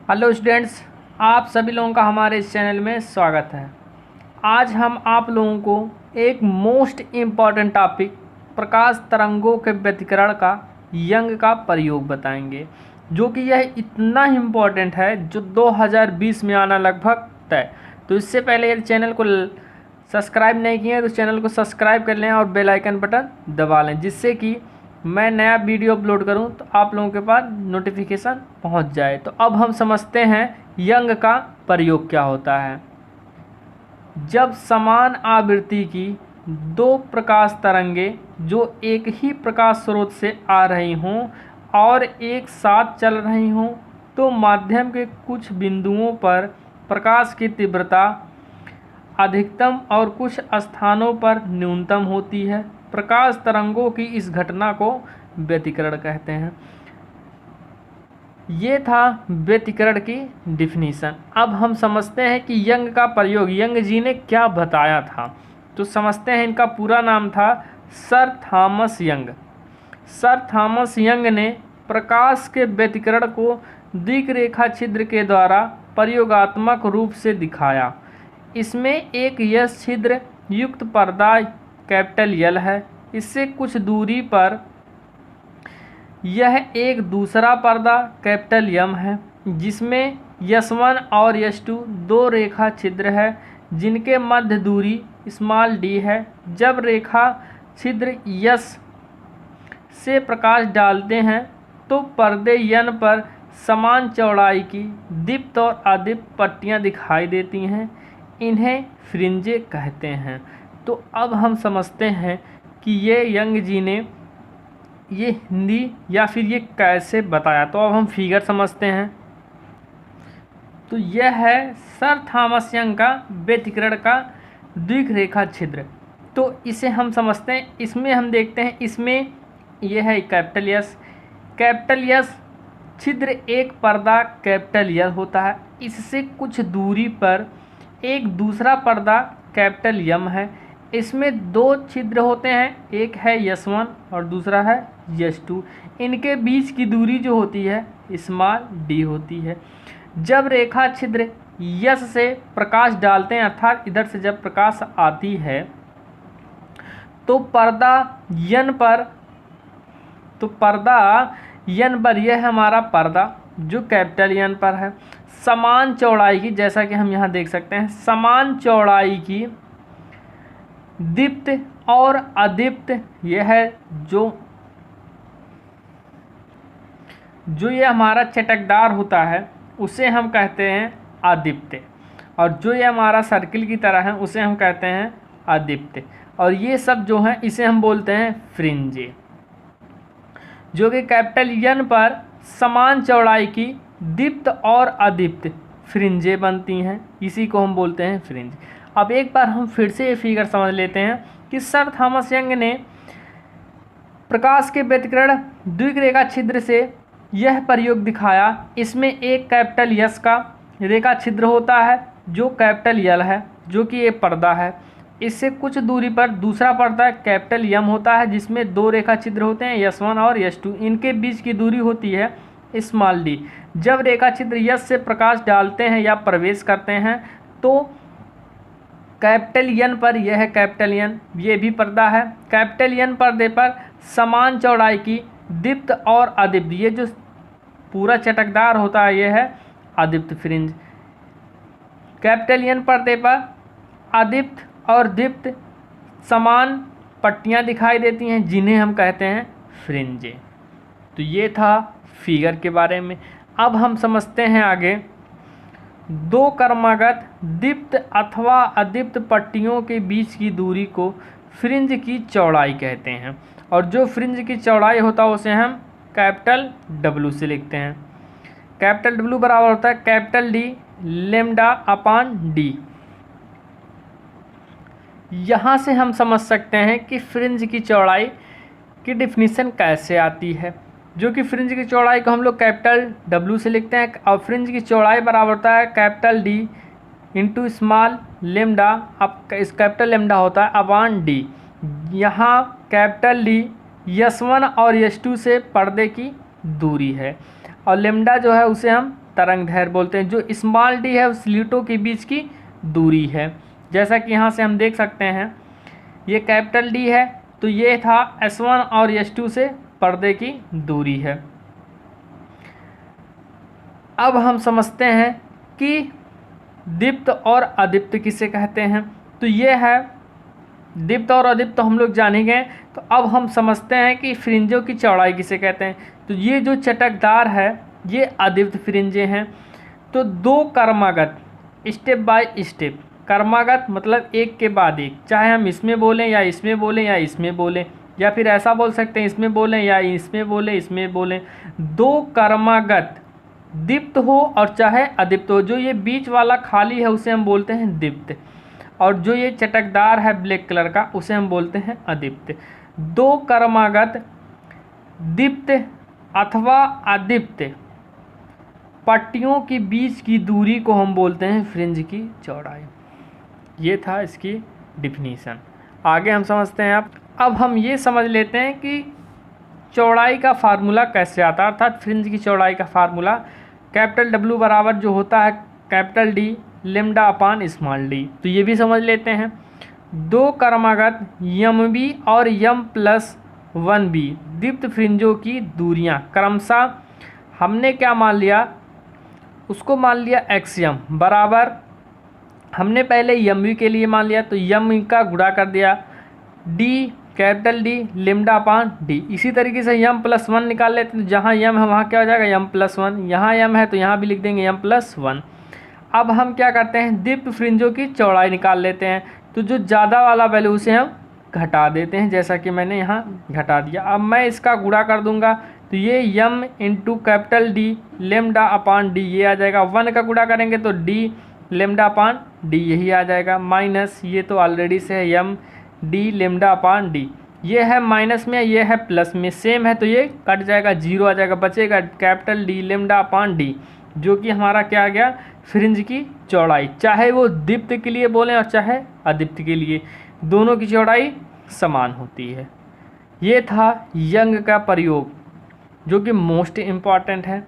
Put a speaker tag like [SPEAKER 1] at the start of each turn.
[SPEAKER 1] Hello students, आप सभी लोगों का हमारे इस चैनल में स्वागत है। आज हम आप लोगों को एक मोस्ट इम्पॉर्टेंट टॉपिक प्रकाश तरंगों के व्यतिकरण का यंग का प्रयोग बताएंगे, जो कि यह इतना इम्पॉर्टेंट है जो 2020 में आना लगभग तय। तो इससे पहले यदि चैनल को सब्सक्राइब नहीं किए तो चैनल को सब्सक्राइब कर लें और बेल आइकन बटन दबा लें, जिससे कि मैं नया वीडियो अपलोड करूं तो आप लोगों के पास नोटिफिकेशन पहुंच जाए। तो अब हम समझते हैं यंग का प्रयोग क्या होता है। जब समान आवृत्ति की दो प्रकाश तरंगे जो एक ही प्रकाश स्रोत से आ रही हों और एक साथ चल रही हों, तो माध्यम के कुछ बिंदुओं पर प्रकाश की तीव्रता अधिकतम और कुछ स्थानों पर न्यूनतम होती है। प्रकाश तरंगों की इस घटना को व्यतिकरण कहते हैं। ये था व्यतिकरण की डिफिनीशन। अब हम समझते हैं कि यंग का प्रयोग यंग जी ने क्या बताया था। तो समझते हैं, इनका पूरा नाम था sir Thomas young. Sir Thomas young ने प्रकाश के व्यतिकरण को द्विरेखा छिद्र के द्वारा प्रयोगात्मक रूप से दिखाया। इसमें एक यस छिद्र युक्त पर्दा कैपिटल यल है। इससे कुछ दूरी पर यह एक दूसरा पर्दा कैपिटल यम है, जिसमें यस1 और यस2 दो रेखा छिद्र है जिनके मध्य दूरी स्मॉल डी है। जब रेखा छिद्र यस से प्रकाश डालते हैं तो पर्दे यन पर समान चौड़ाई की दीप्त और अदीप्त पट्टियाँ दिखाई देती हैं। इन्हें फ्रिंजे कहते हैं। तो अब हम समझते हैं कि ये यंग जी ने ये हिंदी या फिर ये कैसे बताया। तो अब हम फिगर समझते हैं। तो यह है सर थॉमस यंग का व्यतिकरण का द्विरेखा छिद्र। तो इसे हम समझते हैं। इसमें हम देखते हैं, इसमें यह है कैपिटल यस। कैपिटल यस छिद्र एक पर्दा कैपिटल यल होता है। इससे कुछ दूरी पर एक दूसरा पर्दा कैपिटल यम है। इसमें दो छिद्र होते हैं, एक है यस1 और दूसरा है यस2। इनके बीच की दूरी जो होती है स्मॉल डी होती है। जब रेखा छिद्र यस से प्रकाश डालते हैं, अर्थात इधर से जब प्रकाश आती है, तो पर्दा यन पर यह हमारा पर्दा जो कैपिटल यन पर है, समान चौड़ाई की, जैसा कि हम यहाँ देख सकते हैं, समान चौड़ाई की दीप्त और अदीप्त, यह है जो ये हमारा चटकदार होता है उसे हम कहते हैं अदीप्त, और जो ये हमारा सर्किल की तरह है उसे हम कहते हैं अदीप्त। और ये सब जो हैं इसे हम बोलते हैं फ्रिंजे, जो कि कैपिटल यन पर समान चौड़ाई की दीप्त और अदीप्त फ्रिंजे बनती हैं। इसी को हम बोलते हैं फ्रिंज। अब एक बार हम फिर से ये फिगर समझ लेते हैं कि सर थॉमस यंग ने प्रकाश के व्यतिकरण द्विरेखा छिद्र से यह प्रयोग दिखाया। इसमें एक कैपिटल यस का रेखा छिद्र होता है जो कैपिटल यल है, जो कि एक पर्दा है। इससे कुछ दूरी पर दूसरा पर्दा कैपिटल यम होता है, जिसमें दो रेखा छिद्र होते हैं यस1 और यस2। इनके बीच की दूरी होती है स्मॉल डी। जब रेखा छिद्र यस से प्रकाश डालते हैं या प्रवेश करते हैं, तो कैपिटल यन पर, यह है कैपिटल यन, ये भी पर्दा है। कैपिटल यन पर्दे पर समान चौड़ाई की दीप्त और अदीप्त, ये जो पूरा चटकदार होता है यह है अदीप्त फ्रिंज। कैपिटल यन पर्दे पर अदीप्त और दीप्त समान पट्टियाँ दिखाई देती हैं, जिन्हें हम कहते हैं फ्रिंजे। तो ये था फिगर के बारे में। अब हम समझते हैं आगे, दो क्रमागत दीप्त अथवा अदीप्त पट्टियों के बीच की दूरी को फ्रिंज की चौड़ाई कहते हैं, और जो फ्रिंज की चौड़ाई होता है उसे हम कैपिटल डब्ल्यू से लिखते हैं। कैपिटल डब्ल्यू बराबर होता है कैपिटल डी लेम्डा अपान डी। यहाँ से हम समझ सकते हैं कि फ्रिंज की चौड़ाई की डिफिनीशन कैसे आती है, जो कि फ्रिंज की चौड़ाई को हम लोग कैपिटल डब्ल्यू से लिखते हैं, और फ्रिंज की चौड़ाई बराबर होता है capital D into small lambda. अब इस कैपिटल लेम्डा होता है अपान डी। यहाँ कैपिटल डी यस1 और यस2 से पर्दे की दूरी है। और लेमडा जो है उसे हम तरंग दैर्घ्य बोलते हैं। जो स्मॉल डी है उस स्लिटों के बीच की दूरी है। जैसा कि यहाँ से हम देख सकते हैं ये कैपिटल डी है, तो ये था S1 और S2 से पर्दे की दूरी है। अब हम समझते हैं कि दीप्त और अदीप्त किसे कहते हैं। तो ये है दीप्त और अदीप्त तो हम लोग जान ही गए। तो अब हम समझते हैं कि फ्रिंजों की चौड़ाई किसे कहते हैं। तो ये जो चटकदार है ये अदीप्त फ्रिंजें हैं। तो दो कर्मागत स्टेप बाय स्टेप, कर्मागत मतलब एक के बाद एक, चाहे हम इसमें बोलें या इसमें बोलें या इसमें बोलें, या फिर ऐसा बोल सकते हैं इसमें बोलें या इसमें बोलें इसमें बोलें। दो कर्मागत दीप्त हो और चाहे अदीप्त हो, जो ये बीच वाला खाली है उसे हम बोलते हैं दीप्त, और जो ये चटकदार है ब्लैक कलर का उसे हम बोलते हैं अदीप्त। दो कर्मागत दीप्त अथवा अदीप्त पट्टियों के बीच की दूरी को हम बोलते हैं फ्रिंज की चौड़ाई। ये था इसकी डिफिनीशन। आगे हम समझते हैं। अब हम ये समझ लेते हैं कि चौड़ाई का फार्मूला कैसे आता है, अर्थात फ्रिंज की चौड़ाई का फार्मूला कैपिटल W बराबर जो होता है कैपिटल D लेमडा अपान स्मॉल डी। तो ये भी समझ लेते हैं। दो कर्मागत MB और M+1B दीप्त फ्रिंजों की दूरियां क्रमशः हमने क्या मान लिया, उसको मान लिया XM बराबर, हमने पहले MB के लिए मान लिया तो M का गुणा कर दिया D capital D lambda upon D। इसी तरीके से M+1 निकाल लेते हैं। तो जहाँ M है वहाँ क्या हो जाएगा M+1, यहाँ M है तो यहाँ भी लिख देंगे M+1। अब हम क्या करते हैं, दीप्त फ्रिंजों की चौड़ाई निकाल लेते हैं। तो जो ज़्यादा वाला वैल्यू उसे हम घटा देते हैं, जैसा कि मैंने यहाँ घटा दिया। अब मैं इसका गुणा कर दूंगा तो ये M into capital D lambda upon D ये आ जाएगा। 1 का गुणा करेंगे तो D लेमडा अपान D यही आ जाएगा, माइनस ये तो ऑलरेडी से है M D lambda upon D। ये है माइनस में, ये है प्लस में, सेम है तो ये कट जाएगा, 0 आ जाएगा, बचेगा capital D lambda upon D, जो कि हमारा क्या आ गया फ्रिंज की चौड़ाई। चाहे वो दीप्त के लिए बोलें और चाहे अदीप्त के लिए, दोनों की चौड़ाई समान होती है। ये था यंग का प्रयोग जो कि मोस्ट इम्पॉर्टेंट है।